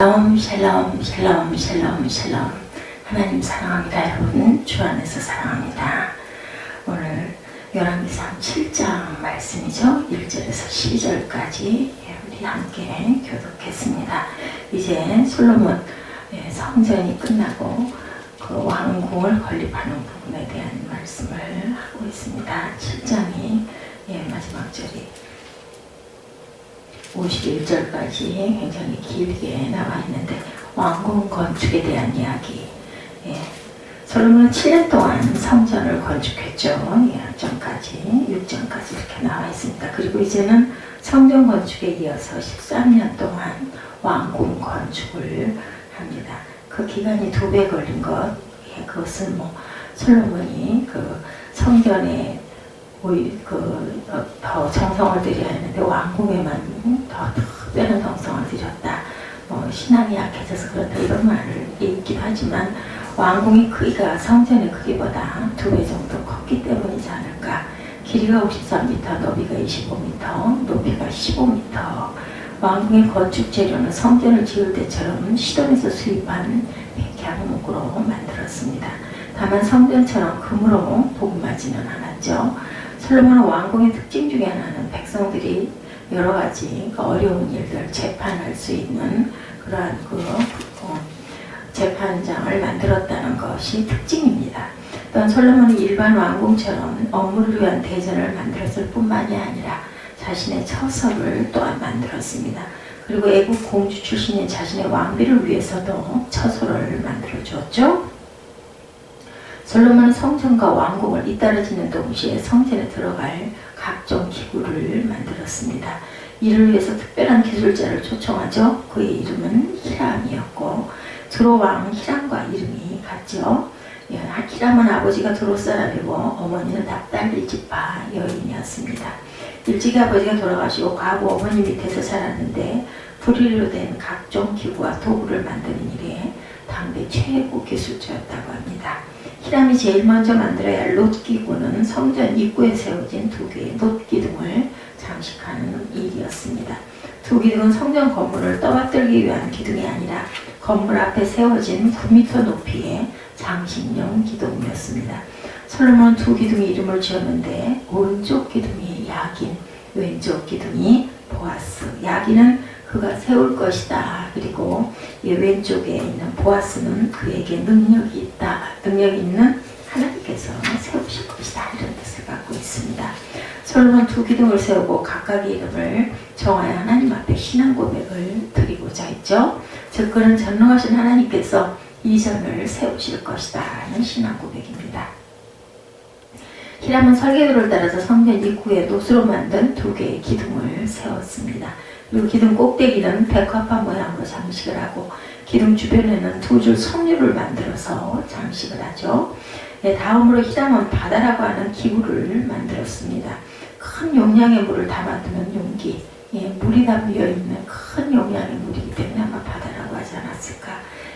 샬롬, 샬롬, 샬롬, 샬롬. 하나님 사랑합니다. 여러분, 주 안에서 사랑합니다. 오늘 열왕기상 7장 말씀이죠. 1절에서 12절까지 우리 함께 교독했습니다. 이제 솔로몬 성전이 끝나고 그 왕궁을 건립하는 부분에 대한 말씀을 하고 있습니다. 7장이 마지막 절이 51절까지 굉장히 길게 나와 있는데 왕궁 건축에 대한 이야기. 솔로몬은 7년 동안 성전을 건축했죠. 6장까지 이렇게 나와 있습니다. 그리고 이제는 성전 건축에 이어서 13년 동안 왕궁 건축을 합니다. 그 기간이 2배 걸린 것, 그것은 솔로몬이 그 성전에 더 정성을 들여야 했는데 왕궁에만 더 특별한 정성을 들였다. 신앙이 약해져서 그렇다 이런 말을 읽기도 하지만 왕궁의 크기가 성전의 크기보다 2배 정도 컸기 때문이지 않을까. 길이가 53m, 너비가 25m, 높이가 15m. 왕궁의 건축 재료는 성전을 지을 때처럼 시돈에서 수입한 백향목으로 만들었습니다. 다만 성전처럼 금으로 도금하지는 않았죠. 솔로몬은 왕궁의 특징 중에 하나는 백성들이 여러 가지 어려운 일들 재판할 수 있는 그러한 재판장을 만들었다는 것이 특징입니다. 또한 솔로몬은 일반 왕궁처럼 업무를 위한 대전을 만들었을 뿐만이 아니라 자신의 처소를 또한 만들었습니다. 그리고 애국 공주 출신인 자신의 왕비를 위해서도 처소를 만들어 주었죠. 솔로몬은 성전과 왕궁을 잇따라지는 동시에 성전에 들어갈 각종 기구를 만들었습니다. 이를 위해서 특별한 기술자를 초청하죠. 그의 이름은 히람이었고 드로왕 히람과 이름이 같죠. 히람은 아버지가 드로 사람이고 어머니는 납달리 지파 여인이었습니다. 일찍이 아버지가 돌아가시고 과부 어머니 밑에서 자랐는데 불의로 된 각종 기구와 도구를 만드는 일에 당대 최고 기술자였다고 합니다. 히람이 제일 먼저 만들어야 할 롯기구는 성전 입구에 세워진 2개의 롯기둥을 장식하는 일이었습니다. 2기둥은 성전 건물을 떠받들기 위한 기둥이 아니라 건물 앞에 세워진 9m 높이의 장식용 기둥이었습니다. 솔로몬은 2기둥의 이름을 지었는데 오른쪽 기둥이 야긴, 왼쪽 기둥이 보아스. 야긴은 그가 세울 것이다. 그리고 왼쪽에 있는 보아스는 그에게 능력이 있다. 능력이 있는 하나님께서 세우실 것이다. 이런 뜻을 갖고 있습니다. 솔로몬 2기둥을 세우고 각각의 이름을 정하여 하나님 앞에 신앙 고백을 드리고자 했죠. 즉 그는 전능하신 하나님께서 이 전을 세우실 것이다 하는 신앙 고백입니다. 히람은 설계도를 따라서 성전 입구에 놋으로 만든 2개의 기둥을 세웠습니다. 그리고 기둥 꼭대기는 백합화 모양으로 장식을 하고 기둥 주변에는 2줄 석류를 만들어서 장식을 하죠. 다음으로 히람은 바다라고 하는 기구를 만들었습니다. 큰 용량의 물을 담아두는 용기, 물이 담겨있는 큰 용량의 물이기 때문에 아마 바다라고 하지 않았을까.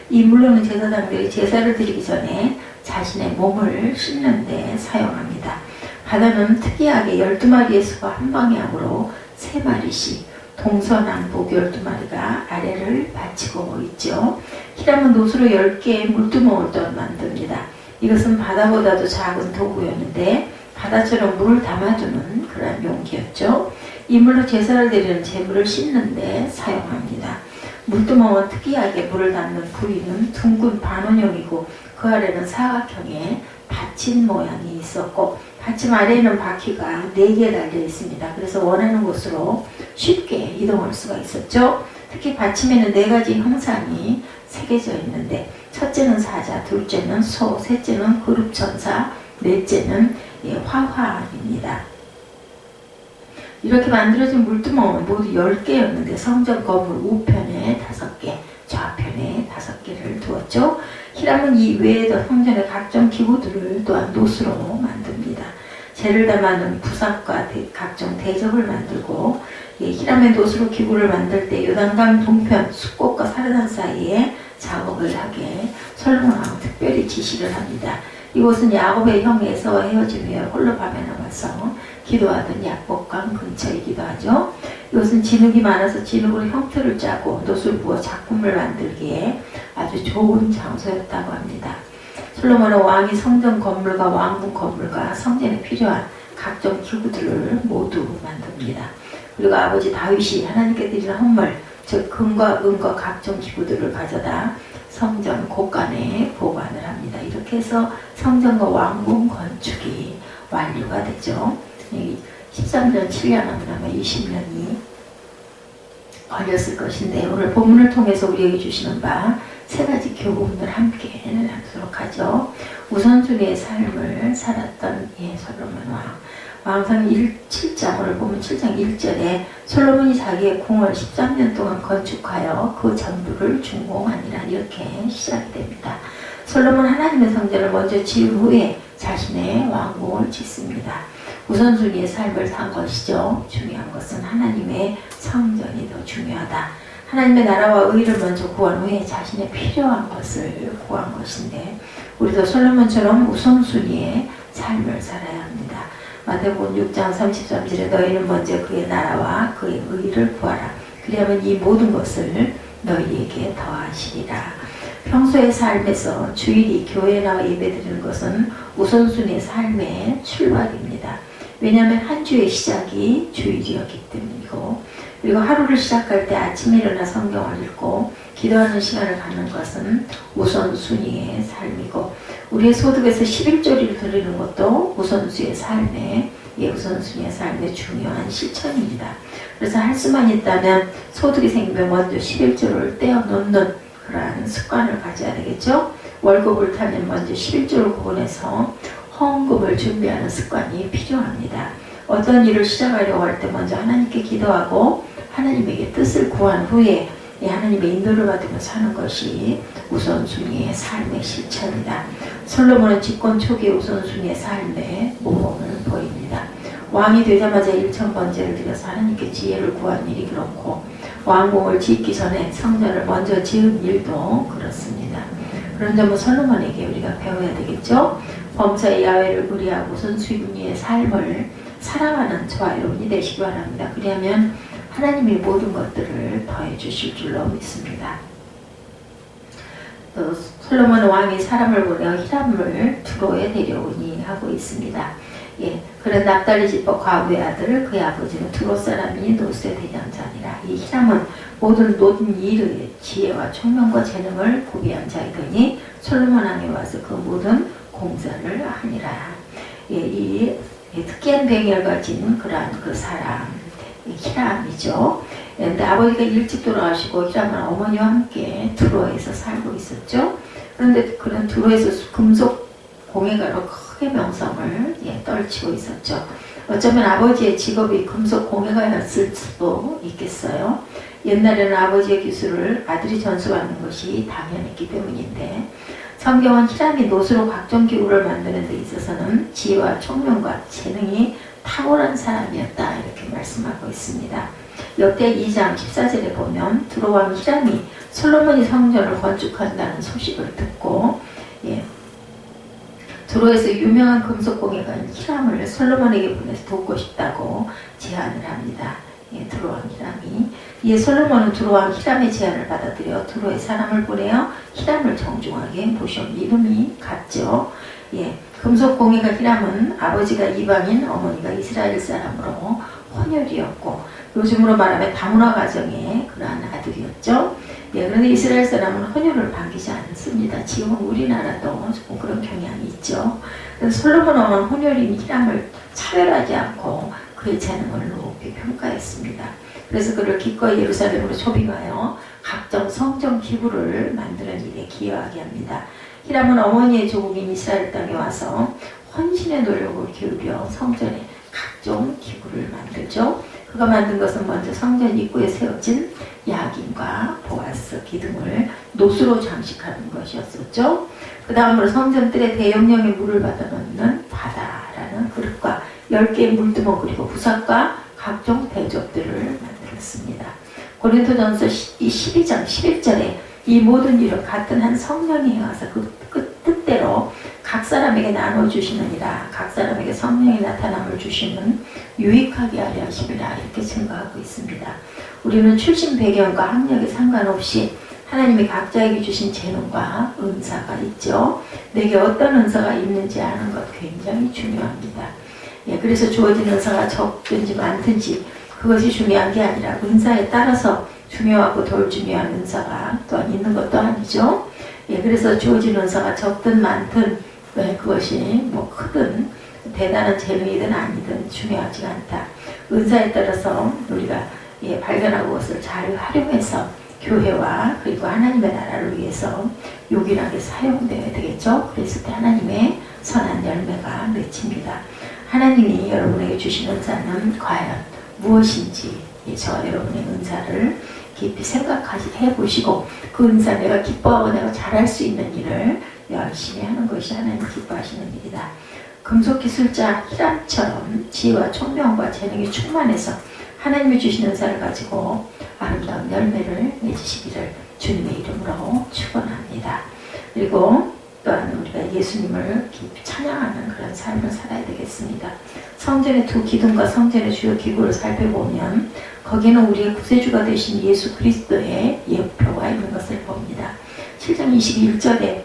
이 물로는 제사장들이 제사를 드리기 전에 자신의 몸을 씻는 데 사용합니다. 바다는 특이하게 12마리의 수가 한 방향으로 3마리씩 동서남북 12마리가 아래를 받치고 있죠. 히람은 놋으로 10개의 물두멍을 또한 만듭니다. 이것은 바다보다도 작은 도구였는데 바다처럼 물을 담아두는 그런 용기였죠. 이 물로 제사를 드리는 제물을 씻는 데 사용합니다. 물두멍은 특이하게 물을 담는 부위는 둥근 반원형이고 그 아래는 사각형의 받침 모양이 있었고 받침 아래에는 바퀴가 4개 달려 있습니다. 그래서 원하는 곳으로 쉽게 이동할 수가 있었죠. 특히 받침에는 4가지 형상이 새겨져 있는데 첫째는 사자, 둘째는 소, 셋째는 그룹천사, 넷째는 화환입니다. 이렇게 만들어진 물두멍은 모두 10개였는데 성전 건물 우편에 5개, 좌편에 5개를 두었죠. 히람은 이 외에도 성전의 각종 기구들을 또한 놋으로 만듭니다. 재를 담아놓은 부삽과 각종 대접을 만들고 히람의 놋으로 기구를 만들 때 요단강 동편 숲꽃과 사르단 사이에 작업을 하게 솔로몬 왕은 특별히 지시를 합니다. 이곳은 야곱의 형 에서와 헤어짐 후에 홀로 밤에 남아서 기도하던 야복강 근처이기도 하죠. 이것은 진흙이 많아서 진흙으로 형틀을 짜고 놋을 부어 작품을 만들기에 아주 좋은 장소였다고 합니다. 솔로몬은 왕이 성전 건물과 왕궁 건물과 성전에 필요한 각종 기구들을 모두 만듭니다. 그리고 아버지 다윗이 하나님께 드리는 헌물, 즉 금과 은과 각종 기구들을 가져다 성전 곳간에 보관을 합니다. 이렇게 해서 성전과 왕궁 건축이 완료가 되죠. 13년 7년 하면 아마 20년이 걸렸을 것인데, 오늘 본문을 통해서 우리에게 주시는 바 세 가지 교훈을 함께 나누도록 하죠. 우선순위의 삶을 살았던 솔로몬 왕상 7장, 오늘 보면 7장 1절에 솔로몬이 자기의 궁을 13년 동안 건축하여 그 전부를 준공하니라, 이렇게 시작이 됩니다. 솔로몬 하나님의 성전을 먼저 지은 후에 자신의 왕궁을 짓습니다. 우선순위의 삶을 산 것이죠. 중요한 것은 하나님의 성전이 더 중요하다. 하나님의 나라와 의를 먼저 구한 후에 자신의 필요한 것을 구한 것인데, 우리도 솔로몬처럼 우선순위의 삶을 살아야 합니다. 마태복음 6장 33절에 너희는 먼저 그의 나라와 그의 의를 구하라. 그리하면 이 모든 것을 너희에게 더하시리라. 평소의 삶에서 주일이 교회에 나와 예배드리는 것은 우선순위의 삶의 출발입니다. 왜냐하면 한 주의 시작이 주일이었기 때문이고, 그리고 하루를 시작할 때 아침에 일어나 성경을 읽고 기도하는 시간을 갖는 것은 우선순위의 삶이고, 우리의 소득에서 11조를 드리는 것도 우선순위의 삶의 중요한 실천입니다. 그래서 할 수만 있다면 소득이 생기면 먼저 11조를 떼어놓는 그러한 습관을 가져야 되겠죠. 월급을 타면 먼저 11조를 구분해서 헌금을 준비하는 습관이 필요합니다. 어떤 일을 시작하려고 할 때 먼저 하나님께 기도하고 하나님에게 뜻을 구한 후에 하나님의 인도를 받으며 사는 것이 우선순위의 삶의 실천이다. 솔로몬은 집권 초기 우선순위의 삶의 모범을 보입니다. 왕이 되자마자 1,000번제를 드려서 하나님께 지혜를 구한 일이 그렇고, 왕궁을 짓기 전에 성전을 먼저 지은 일도 그렇습니다. 그런 점은 솔로몬에게 우리가 배워야 되겠죠. 범사의 야훼를 의뢰하고 우선순위의 삶을 살아가는 저와 여러분이 되시기 바랍니다. 그리하면 하나님이 모든 것들을 더해 주실 줄로 믿습니다. 또 솔로몬 왕이 사람을 보내어 히람을 두로에 데려오니 하고 있습니다. 그런 납달리 지파 과부의 아들, 그의 아버지는 두로 사람이 노스의 대장자니라. 이 히람은 모든 일의 지혜와 총명과 재능을 구비한 자이더니 솔로몬 왕이 와서 그 모든 공사를 하니라. 이 특이한 배경을 가진 그러한 그 사람, 히람이죠. 그런데 아버지가 일찍 돌아가시고 히람은 어머니와 함께 두로에서 살고 있었죠. 그런데 그런 두로에서 금속 공예가로 크게 명성을 떨치고 있었죠. 어쩌면 아버지의 직업이 금속 공예가였을 수도 있겠어요. 옛날에는 아버지의 기술을 아들이 전수받는 것이 당연했기 때문인데, 성경은 히람이 놋으로 각종 기구를 만드는 데 있어서는 지혜와 총명과 재능이 탁월한 사람이었다, 이렇게 말씀하고 있습니다. 역대 2장 14절에 보면 두로 왕 히람이 솔로몬이 성전을 건축한다는 소식을 듣고 두로에서 유명한 금속공예가인 히람을 솔로몬에게 보내서 돕고 싶다고 제안을 합니다. 두로 왕 히람이. 이에 솔로몬은 두로 왕 히람의 제안을 받아들여 두로에 사람을 보내어 히람을 정중하게 모셔. 이름이 같죠. 금속공예가 히람은 아버지가 이방인, 어머니가 이스라엘 사람으로 혼혈이었고, 요즘으로 말하면 다문화 가정의 그러한 아들이었죠. 그런데 이스라엘 사람은 혼혈을 반기지 않습니다. 지금 우리나라도 조금 그런 경향이 있죠. 그래서 솔로몬 왕은 혼혈인 히람을 차별하지 않고 그의 재능을 높이 평가했습니다. 그래서 그를 기꺼이 예루살렘으로 초빙하여 각종 성전 기구를 만드는 일에 기여하게 합니다. 히람은 어머니의 조국인 이스라엘 땅에 와서 헌신의 노력을 기울여 성전에 각종 기구를 만들죠. 그가 만든 것은 먼저 성전 입구에 세워진 야긴과 보아스 기둥을 놋으로 장식하는 것이었었죠. 그 다음으로 성전 뜰에 대용량의 물을 받아 넣는 바다라는 그릇과 10개의 물두멍, 그리고 부석과 각종 대접들을 만들었습니다. 고린도전서 12장 11절에 이 모든 일을 같은 한 성령이 행하사 그 뜻대로 각 사람에게 나눠주시느니라. 각 사람에게 성령의 나타남을 주시는 유익하게 하려 하심이라 이렇게 증거하고 있습니다. 우리는 출신 배경과 학력에 상관없이 하나님이 각자에게 주신 재능과 은사가 있죠. 내게 어떤 은사가 있는지 아는 것 굉장히 중요합니다. 그래서 주어진 은사가 적든지 많든지 그것이 중요한 게 아니라 은사에 따라서 중요하고 덜 중요한 은사가 또한 있는 것도 아니죠. 그래서 주어진 은사가 적든 많든 그것이 뭐 크든 대단한 재능이든 아니든 중요하지가 않다. 은사에 따라서 우리가 발견하고 그것을 잘 활용해서 교회와 그리고 하나님의 나라를 위해서 요긴하게 사용되어야 되겠죠. 그랬을 때 하나님의 선한 열매가 맺힙니다. 하나님이 여러분에게 주신 은사는 과연 무엇인지 저와 여러분의 은사를 깊이 생각해 보시고 그 은사 내가 기뻐하고 내가 잘할 수 있는 일을 열심히 하는 것이 하나님 기뻐하시는 일이다. 금속기술자 히람처럼 지혜와 총명과 재능이 충만해서 하나님이 주신 은사를 가지고 아름다운 열매를 맺으시기를 주님의 이름으로 축원합니다. 그리고 또한 우리가 예수님을 깊이 찬양하는 그런 삶을 살아야 되겠습니다. 성전의 두 기둥과 성전의 주요 기구를 살펴보면 거기는 우리의 구세주가 되신 예수 그리스도의 예표가 있는 것을 봅니다. 7장 21절에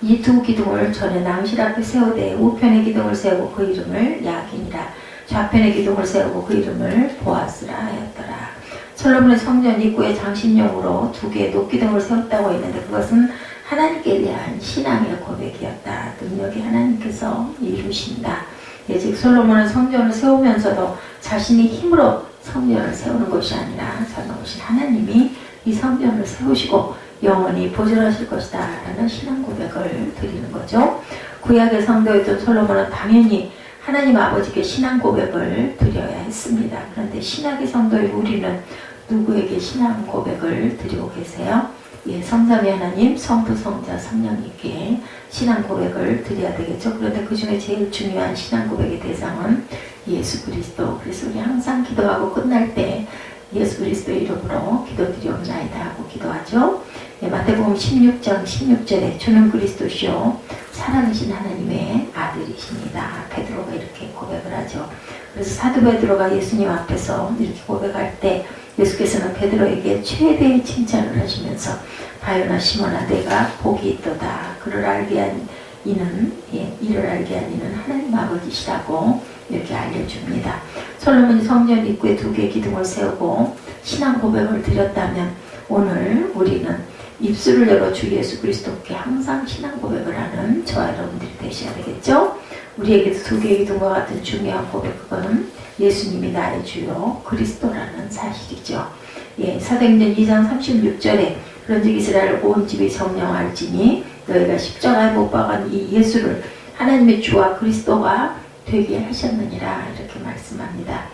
이 두 기둥을 전에 낭실 앞에 세우되 우편의 기둥을 세우고 그 이름을 야긴이라 좌편의 기둥을 세우고 그 이름을 보아스라 하였더라. 솔로몬의 성전 입구에 장신용으로 두 개의 녹기둥을 세웠다고 했는데 그것은 하나님께 대한 신앙의 고백이었다. 능력이 하나님께서 이루신다. 즉 솔로몬은 성전을 세우면서도 자신이 힘으로 성전을 세우는 것이 아니라 전능하신 하나님이 이 성전을 세우시고 영원히 보존하실 것이다 라는 신앙 고백을 드리는 거죠. 구약의 성도였던 솔로몬은 당연히 하나님 아버지께 신앙 고백을 드려야 했습니다. 그런데 신약의 성도인 우리는 누구에게 신앙 고백을 드리고 계세요? 성삼위 하나님, 성부, 성자, 성령님께 신앙 고백을 드려야 되겠죠. 그런데 그 중에 제일 중요한 신앙 고백의 대상은 예수 그리스도. 그래서 우리 항상 기도하고 끝날 때 예수 그리스도의 이름으로 기도드리옵나이다 하고 기도하죠. 마태복음 16장 16절에 주는 그리스도시요 살아계신 하나님의 아들이십니다. 베드로가 이렇게 고백을 하죠. 그래서 사도 베드로가 예수님 앞에서 이렇게 고백할 때 예수께서는 베드로에게 최대의 칭찬을 하시면서 바요나 시몬아 내가 복이 있도다. 이를 알게 한 이는 하나님 아버지시라고 이렇게 알려줍니다. 솔로몬이 성전 입구에 두 개의 기둥을 세우고 신앙 고백을 드렸다면 오늘 우리는 입술을 열어 주 예수 그리스도께 항상 신앙 고백을 하는 저와 여러분들이 되셔야 되겠죠. 우리에게도 두 개의 기둥과 같은 중요한 고백, 그거는 예수님이 나의 주요 그리스도라는 사실이죠. 사도행전 2장 36절에 그런즉 이스라엘 온 집이 정령할지니 너희가 십자가에 못 박은 이 예수를 하나님의 주와 그리스도가 되게 하셨느니라 이렇게 말씀합니다.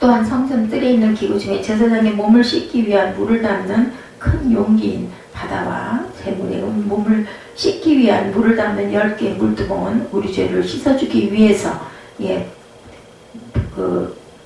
또한 성전 뜰에 있는 기구 중에 제사장의 몸을 씻기 위한 물을 담는 큰 용기인 바다와 재물의 몸을 씻기 위한 물을 담는 10개의 물두멍은 우리 죄를 씻어주기 위해서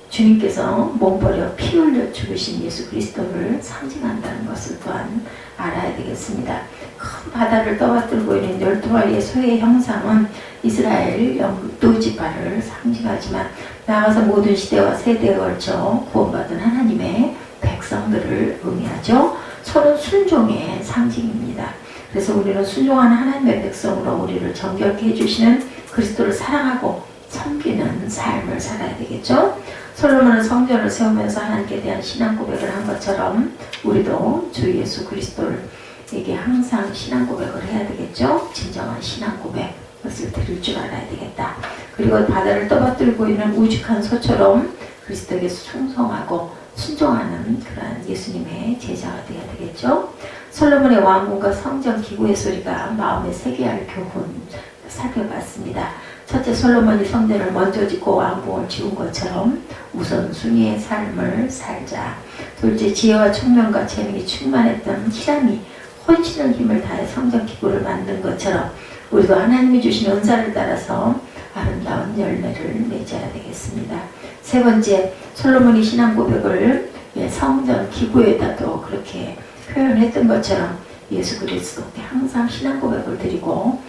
주님께서 몸 버려 피 흘려 죽으신 예수 그리스도를 상징한다는 것을 또한 알아야 되겠습니다. 큰 바다를 떠받들고 있는 12마리의 소의 형상은 이스라엘 열두지파를 상징하지만 나아가서 모든 시대와 세대에 걸쳐 구원받은 하나님의 백성들을 의미하죠. 서로 순종의 상징입니다. 그래서 우리는 순종하는 하나님의 백성으로 우리를 정결케 해주시는 그리스도를 사랑하고 섬기는 삶을 살아야 되겠죠. 솔로몬은 성전을 세우면서 하나님께 대한 신앙 고백을 한 것처럼 우리도 주 예수 그리스도에게 항상 신앙 고백을 해야 되겠죠. 진정한 신앙 고백, 그것을 드릴 줄 알아야 되겠다. 그리고 바다를 떠받들고 있는 우직한 소처럼 그리스도에게 충성하고 순종하는 그러한 예수님의 제자가 되어야 되겠죠. 솔로몬의 왕궁과 성전 기구의 소리가 마음에 새겨야 할 교훈 살펴봤습니다. 첫째, 솔로몬이 성전을 먼저 짓고 왕궁을 지은 것처럼 우선순위의 삶을 살자. 둘째, 지혜와 총명과 재능이 충만했던 히람이 혼신의 힘을 다해 성전 기구를 만든 것처럼 우리도 하나님이 주신 은사를 따라서 아름다운 열매를 맺어야 되겠습니다. 세 번째, 솔로몬이 신앙 고백을 성전 기구에다도 그렇게 표현했던 것처럼 예수 그리스도께 항상 신앙 고백을 드리고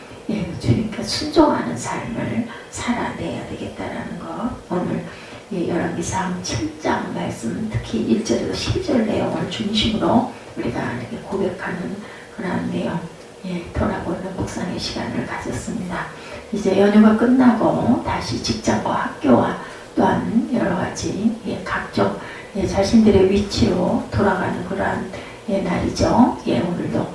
주님께 순종하는 삶을 살아내야 되겠다라는 열왕기상 7장 말씀, 특히 1절에서 12절 내용을 중심으로 우리가 이렇게 고백하는 그런 내용, 돌아보는 묵상의 시간을 가졌습니다. 이제 연휴가 끝나고 다시 직장과 학교와 또한 여러 가지 각종 자신들의 위치로 돌아가는 그러한 날이죠. 오늘도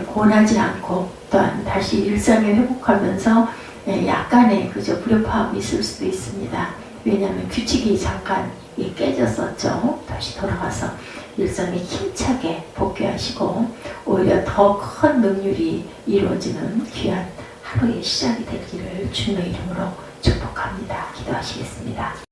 고나지 않고 또한 다시 일상에 회복하면서 약간의 그저 불협화음이 있을 수도 있습니다. 왜냐하면 규칙이 잠깐 깨졌었죠. 다시 돌아가서 일상에 힘차게 복귀하시고 오히려 더 큰 능률이 이루어지는 귀한 하루의 시작이 되기를 주님의 이름으로 축복합니다. 기도하시겠습니다.